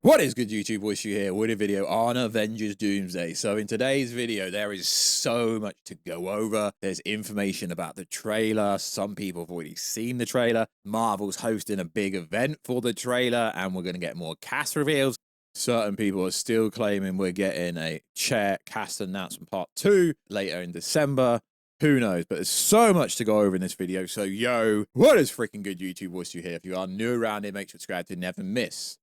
What is good, YouTube? Warstu here with a video on Avengers Doomsday. So in today's video, there is so much to go over. There's information about the trailer. Some people have already seen the trailer. Marvel's hosting a big event for the trailer, and we're going to get more cast reveals. Certain people are still claiming we're getting a cast announcement part 2 later in December. Who knows? But there's so much to go over in this video. So, yo, what is freaking good, YouTube? Warstu here. If you are new around here, make sure to subscribe to never miss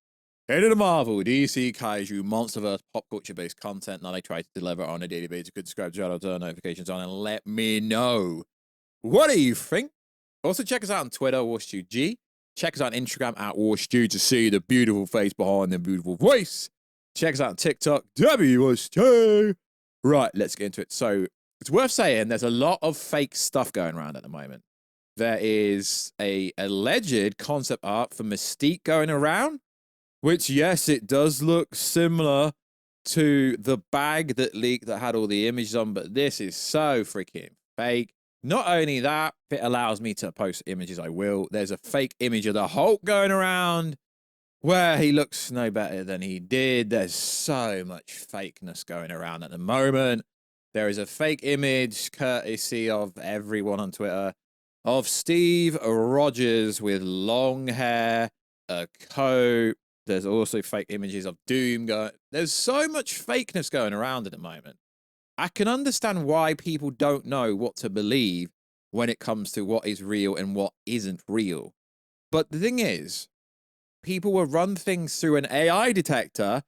any of the Marvel, DC, Kaiju, Monsterverse, pop culture-based content that I try to deliver on a daily basis. Could subscribe, shout out, turn notifications on, and let me know what do you think. Also, check us out on Twitter, WarstuG. Check us out on Instagram at Warstu to see the beautiful face behind the beautiful voice. Check us out on TikTok, WST. Right, let's get into it. So, it's worth saying there's a lot of fake stuff going around at the moment. There is a alleged concept art for Mystique going around, which, yes, it does look similar to the bag that leaked that had all the images on, but this is so freaking fake. Not only that, if it allows me to post images, I will. There's a fake image of the Hulk going around where he looks no better than he did. There's so much fakeness going around at the moment. There is a fake image, courtesy of everyone on Twitter, of Steve Rodgers with long hair, a coat. There's also fake images of Doom going. There's so much fakeness going around at the moment. I can understand why people don't know what to believe when it comes to what is real and what isn't real. But the thing is, people will run things through an AI detector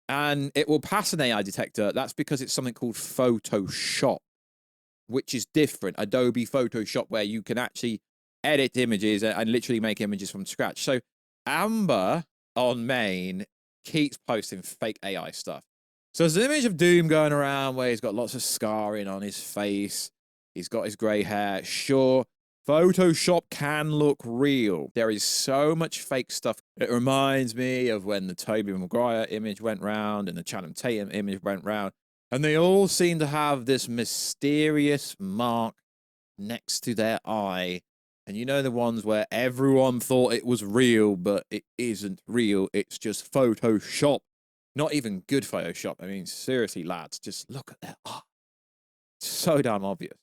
and it will pass an AI detector. That's because it's something called Photoshop, which is different. Adobe Photoshop, where you can actually edit images and literally make images from scratch. So Amber on main keeps posting fake AI stuff. So there's an image of Doom going around where he's got lots of scarring on his face. He's got his grey hair. Sure, Photoshop can look real. There is so much fake stuff. It reminds me of when the Tobey Maguire image went round and the Channing Tatum image went round. And they all seem to have this mysterious mark next to their eye. And you know, the ones where everyone thought it was real, but it isn't real. It's just Photoshop. Not even good Photoshop. I mean, seriously, lads, just look at their art. It's so damn obvious.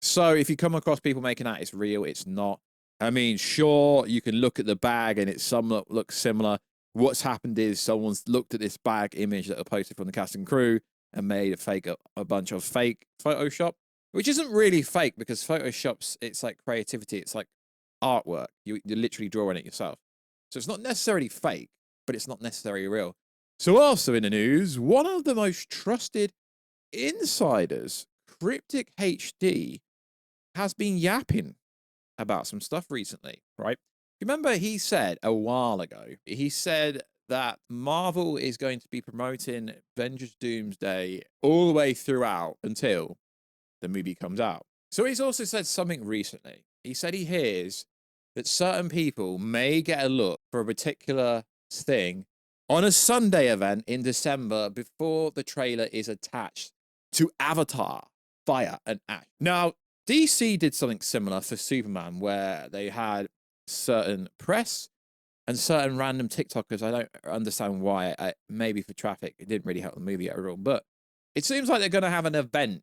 So if you come across people making out it's real, it's not. I mean, sure, you can look at the bag and it's some look similar. What's happened is someone's looked at this bag image that are posted from the cast and crew and made a bunch of fake Photoshop. Which isn't really fake, because Photoshop's, it's like creativity. It's like artwork. You're literally drawing it yourself. So it's not necessarily fake, but it's not necessarily real. So also in the news, one of the most trusted insiders, Cryptic HD, has been yapping about some stuff recently, right? Remember he said a while ago, he said that Marvel is going to be promoting Avengers Doomsday all the way throughout until the movie comes out. So he's also said something recently. He said he hears that certain people may get a look for a particular thing on a Sunday event in December before the trailer is attached to Avatar, Fire and Ash. Now, DC did something similar for Superman, where they had certain press and certain random TikTokers. I don't understand why. Maybe for traffic. It didn't really help the movie at all. But it seems like they're going to have an event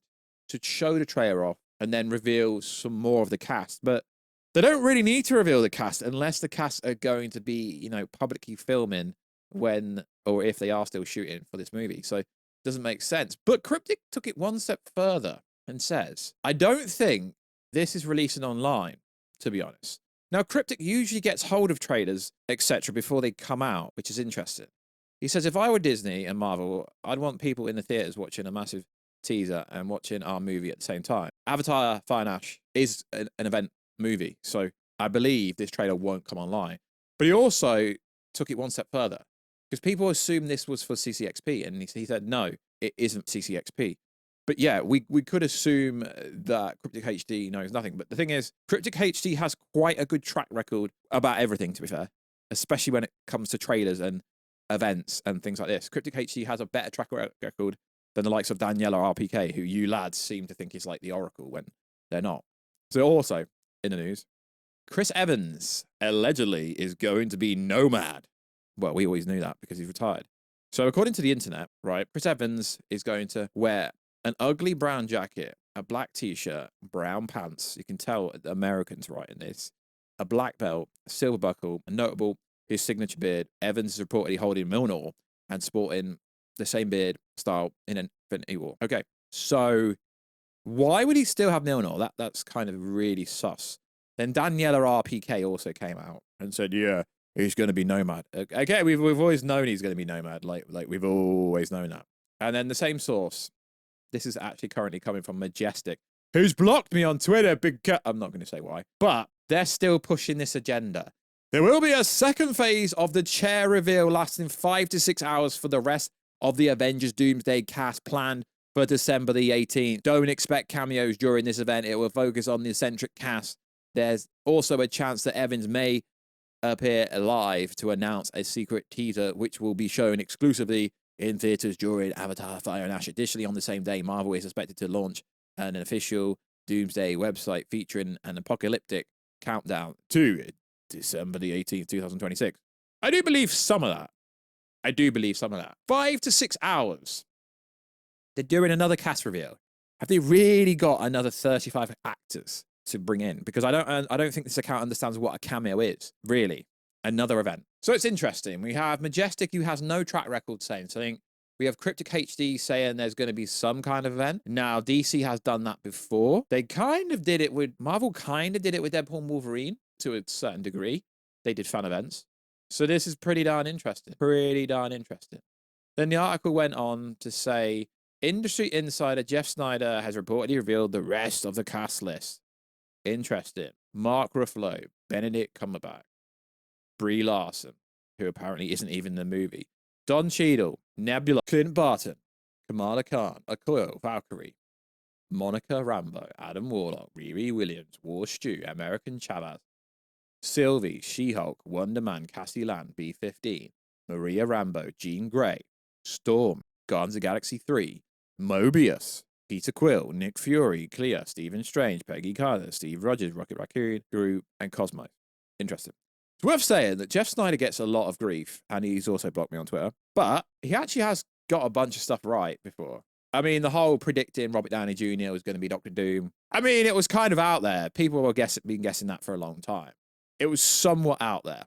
to show the trailer off and then reveal some more of the cast. But they don't really need to reveal the cast unless the cast are going to be, you know, publicly filming when, or if they are still shooting for this movie. So it doesn't make sense. But Cryptic took it one step further and says, I don't think this is releasing online, to be honest. Now, Cryptic usually gets hold of trailers, etc., before they come out, which is interesting. He says, if I were Disney and Marvel, I'd want people in the theaters watching a massive teaser and watching our movie at the same time. Avatar Fire and Ash is an event movie, so I believe this trailer won't come online. But he also took it one step further, because people assume this was for CCXP, and he said, no, it isn't CCXP. But yeah, we could assume that Cryptic HD knows nothing. But the thing is, Cryptic HD has quite a good track record about everything, to be fair, especially when it comes to trailers and events and things like this. Cryptic HD has a better track record than the likes of Daniela RPK, who you lads seem to think is like the Oracle when they're not. So also, in the news, Chris Evans allegedly is going to be Nomad. Well, we always knew that because he's retired. So according to the internet, right, Chris Evans is going to wear an ugly brown jacket, a black t-shirt, brown pants. You can tell the Americans writing this. A black belt, a silver buckle, a notable his signature beard. Evans is reportedly holding Mjolnir and sporting the same beard style in Infinity War. Okay, so why would he still have Mjolnir? That's kind of really sus. Then Daniela RPK also came out and said, yeah, he's going to be Nomad. Okay, we've always known he's going to be Nomad. Like we've always known that. And then the same source. This is actually currently coming from Majestic, who's blocked me on Twitter. I'm not going to say why, but they're still pushing this agenda. There will be a second phase of the chair reveal lasting 5 to 6 hours for the rest of the Avengers Doomsday cast planned for December the 18th. Don't expect cameos during this event. It will focus on the eccentric cast. There's also a chance that Evans may appear live to announce a secret teaser, which will be shown exclusively in theaters during Avatar: Fire and Ash. Additionally, on the same day, Marvel is expected to launch an official Doomsday website featuring an apocalyptic countdown to December the 18th, 2026. I do believe some of that. 5 to 6 hours. They're doing another cast reveal. Have they really got another 35 actors to bring in? Because I don't think this account understands what a cameo is, really. Another event. So it's interesting. We have Majestic, who has no track record saying something. We have Cryptic HD saying there's going to be some kind of event. Now, DC has done that before. They kind of did it with, Marvel kind of did it with Deadpool and Wolverine to a certain degree. They did fan events. So this is pretty darn interesting. Then the article went on to say, industry insider Jeff Snyder has reportedly revealed the rest of the cast list. Interesting. Mark Ruffalo, Benedict Cumberbatch, Brie Larson, who apparently isn't even in the movie, Don Cheadle, Nebula, Clint Barton, Kamala Khan, Okoye, Valkyrie, Monica Rambeau, Adam Warlock, Riri Williams, Warstu, American Chavez, Sylvie, She-Hulk, Wonder Man, Cassie Land, B-15, Maria Rambeau, Jean Grey, Storm, Guardians of the Galaxy 3, Mobius, Peter Quill, Nick Fury, Clea, Stephen Strange, Peggy Carter, Steve Rogers, Rocket Raccoon, Groot, and Cosmo. Interesting. It's worth saying that Jeff Snyder gets a lot of grief, and he's also blocked me on Twitter, but he actually has got a bunch of stuff right before. I mean, the whole predicting Robert Downey Jr. was going to be Dr. Doom. I mean, it was kind of out there. People were been guessing that for a long time. It was somewhat out there.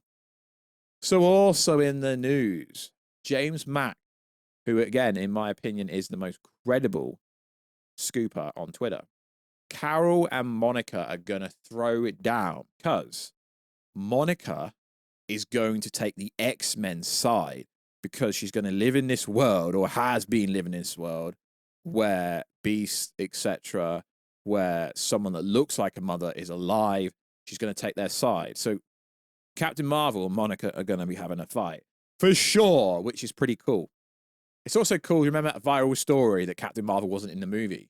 So also in the news, James Mack, who again, in my opinion, is the most credible scooper on Twitter. Carol and Monica are going to throw it down because Monica is going to take the X-Men side because she's going to live in this world, or has been living in this world, where Beast, etc., where someone that looks like a mother is alive. She's going to take their side. So Captain Marvel and Monica are going to be having a fight for sure, which is pretty cool. It's also cool. You remember that viral story that Captain Marvel wasn't in the movie?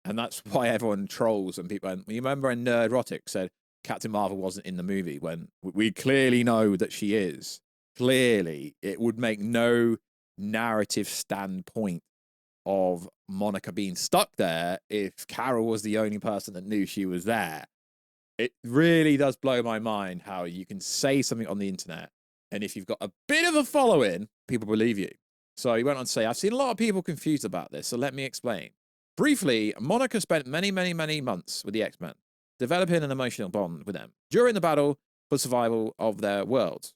And that's why everyone trolls and people. And you remember when Nerdrotic said Captain Marvel wasn't in the movie, when we clearly know that she is. Clearly, it would make no narrative standpoint of Monica being stuck there if Carol was the only person that knew she was there. It really does blow my mind how you can say something on the internet, and if you've got a bit of a following, people believe you. So he went on to say, I've seen a lot of people confused about this, so let me explain. Briefly, Monica spent many months with the X-Men, developing an emotional bond with them during the battle for survival of their worlds.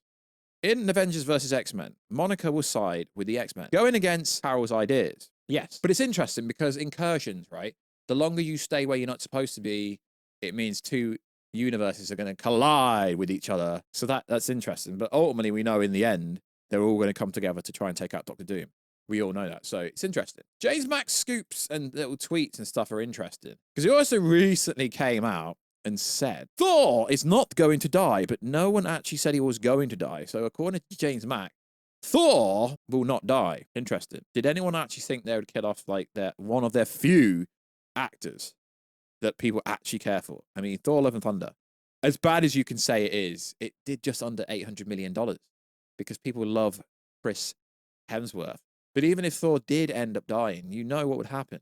In Avengers vs. X-Men, Monica will side with the X-Men, going against Carol's ideas. Yes, but it's interesting because incursions, right? The longer you stay where you're not supposed to be, it means two universes are going to collide with each other. So that's interesting. But ultimately, we know in the end, they're all going to come together to try and take out Dr. Doom. We all know that. So it's interesting. James Mack's scoops and little tweets and stuff are interesting because he also recently came out and said Thor is not going to die, but no one actually said he was going to die. So according to James Mack, Thor will not die. Interesting. Did anyone actually think they would kill off like one of their few actors that people actually care for? I mean, Thor: Love and Thunder, as bad as you can say it is, it did just under $800 million because people love Chris Hemsworth. But even if Thor did end up dying, you know what would happen.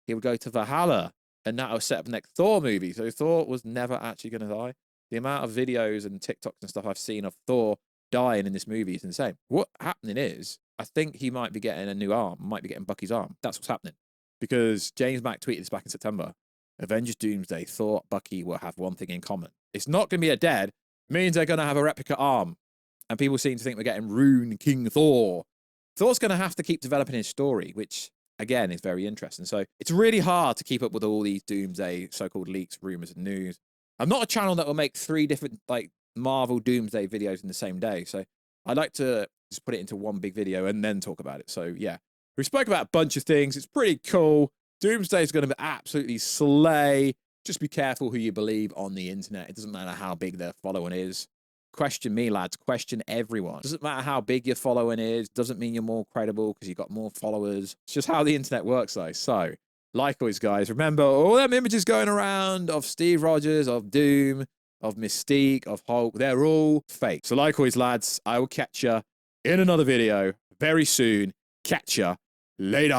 He would go to Valhalla, and that would set up the next Thor movie. So Thor was never actually going to die. The amount of videos and TikToks and stuff I've seen of Thor dying in this movie is insane. What happening is, I think he might be getting a new arm, might be getting Bucky's arm. That's what's happening. Because James Mack tweeted this back in September. Avengers Doomsday thought Bucky will have one thing in common. It's not going to be a dead. It means they're going to have a replica arm. And people seem to think we're getting Rune King Thor. Thor's going to have to keep developing his story, which, again, is very interesting. So it's really hard to keep up with all these Doomsday so-called leaks, rumors, and news. I'm not a channel that will make 3 different, like, Marvel Doomsday videos in the same day. So I'd like to just put it into one big video and then talk about it. So, yeah. We spoke about a bunch of things. It's pretty cool. Doomsday is going to absolutely slay. Just be careful who you believe on the internet. It doesn't matter how big their following is. Question me, lads. Question everyone. Doesn't matter how big your following is. Doesn't mean you're more credible because you've got more followers. It's just how the internet works, though. So, like always, guys, remember all them images going around of Steve Rogers, of Doom, of Mystique, of Hulk. They're all fake. So, like always, lads, I will catch you in another video very soon. Catch ya later.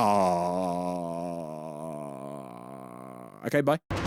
Okay, bye.